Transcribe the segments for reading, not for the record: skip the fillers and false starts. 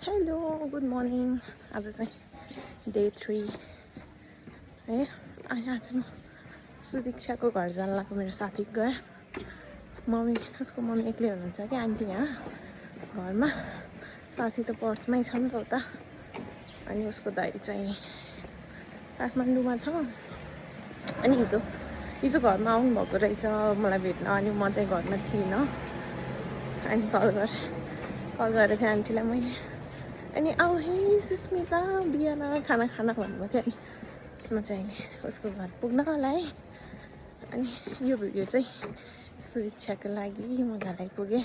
hello good morning आज चाहिँ day 3 है आज म सुदीक्षाको घर जान लाग्यो मेरो साथी गए मम्मी उसको मम्मी एक्लै हुनुहुन्छ कि आन्टी यहाँ घरमा साथी त पर्समै छ नि त उता अनि उसको दाइ चाहिँ काठमाडौँमा छ अनि हिजो घरमा आउनुभएको रहेछ मलाई भेट्न अनि म चाहिँ घरमा थिइनँ अनि कल गरेको थिएँ आन्टीलाई मैले अनि आऊ है सुस्मिता बिहान खाना भन्नुभएको थियो अनि म चाहिँ अहिले उसको घर पुग्न होला है अनि यो भिडियो चाहिँ सुदीक्षाको लागि म घर आइपुगेँ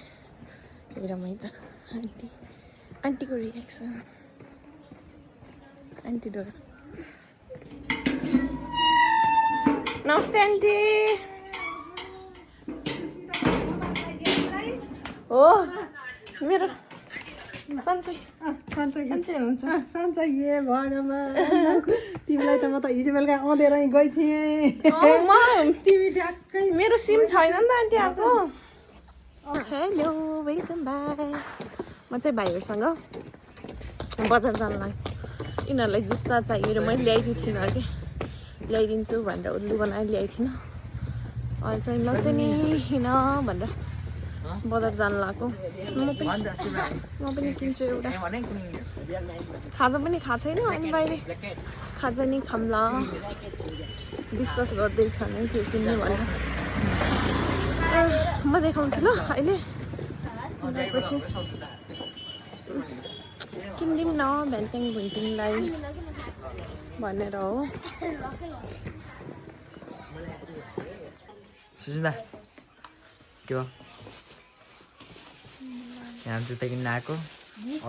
हेर मै त आन्टीको रियाक्सन आन्टी डोर नमस्ते आन्टी हो मेरो सन्चै तिमीलाई त म त हिजो बेलुका आउँदै गइ थिएँ मेरो सिम छैन नि त आन्टी आएको हेलो वेलकम ब्याक म चाहिँ भाइहरूसँग बजार जान लाग्यो यिनीहरूलाई जुत्ता चाहियो र मैले ल्याइदिएको थिइनँ कि ल्याइदिन्छु भनेर उल्लु बनाएर ल्याएको थिइनँ अहिले चाहिँ लग्दैन हिँड भनेर बजार जान लाग्यो म पनि किन्छु एउटा खाजा पनि खाएको छैन अनि बाहिर खाजा नि खाम्ला डिस्कस गर्दैछन् है के किन्ने भनेर म देखाउँछु ल अहिले पछि किनिदिउँ न भ्यान्ट्याङ भुइँटिङलाई भनेर हो सुस्मिता के हो यहाँ जुत्ता किन्न आएको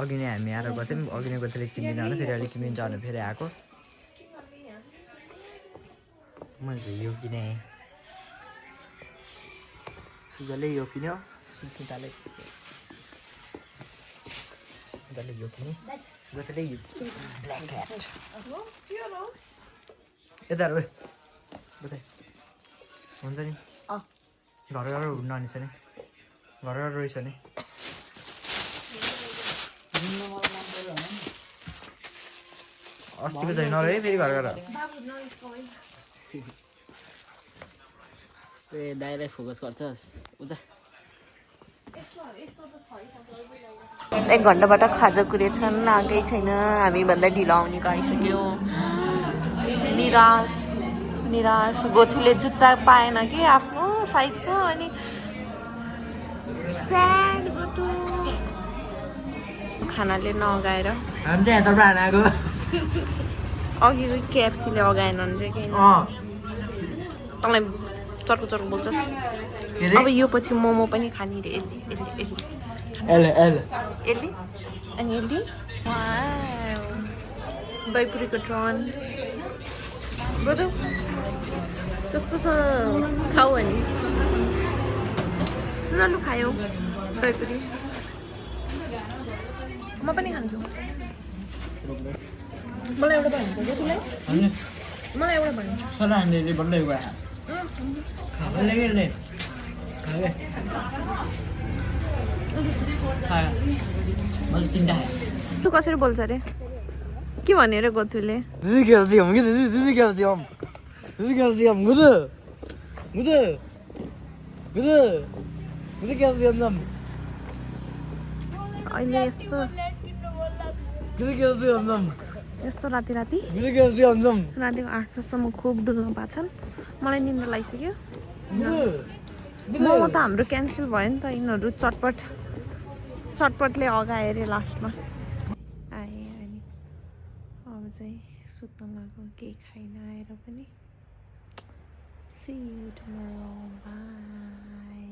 अघि नै हामी आएर गथ्यौँ अघि नै गएर किन्दिनँ भने फेरि अलिक किनिन्छ भने फेरि आएको मैले यो किनेँ सुजले यो किन्यो सुस्मिताले यो किने गोतले यो ब्ल्याक ह्याट यता हेर गोते हुन्छ नि घर हुन्न नि छ नि घर रहेछ नि अस्तिको चाहिँ नरहे फेरि घर दाइलाई फोकस गर्छस् उजा 1 घन्टाबाट खाजा कुरेछन् आएकै छैन हामीभन्दा ढिलो आउनेको आइसक्यो निराश गोथुले जुत्ता पाएन कि आफ्नो साइजको अनि स्याड गोथु खानाले नअगाएर हामी चाहिँ यताबाट आएको अघि केएफसीले अगाएन भने कि तँलाई चर्को बोल्छस् अब यो पछि मोमो पनि खाने रे यसले अनि यसले दहीपुरीको ट्रन बरु कस्तो छ खाऊ अनि सुजलु खायो दहीपुरी म पनि खान्छु मलाई एउटा भन्नु पर्यो तिमीलाई मलाई एउटा भन्नु सला हामीले बल्लै गयो तँ कसरी बोल्छ अरे के भन्यो अरे गोथुले अहिले यस्तो राति रातिको 8:00 खुब डुल्न पाछन् मलाई निन्द्रा लागिसक्यो मोमो त हाम्रो क्यान्सल भयो नि त यिनीहरू चटपटले अगाए अरे लास्टमा आएँ अनि अब चाहिँ सुत्न लाग्यो केही खाइन आएर पनि सी यु टुमोरो बाई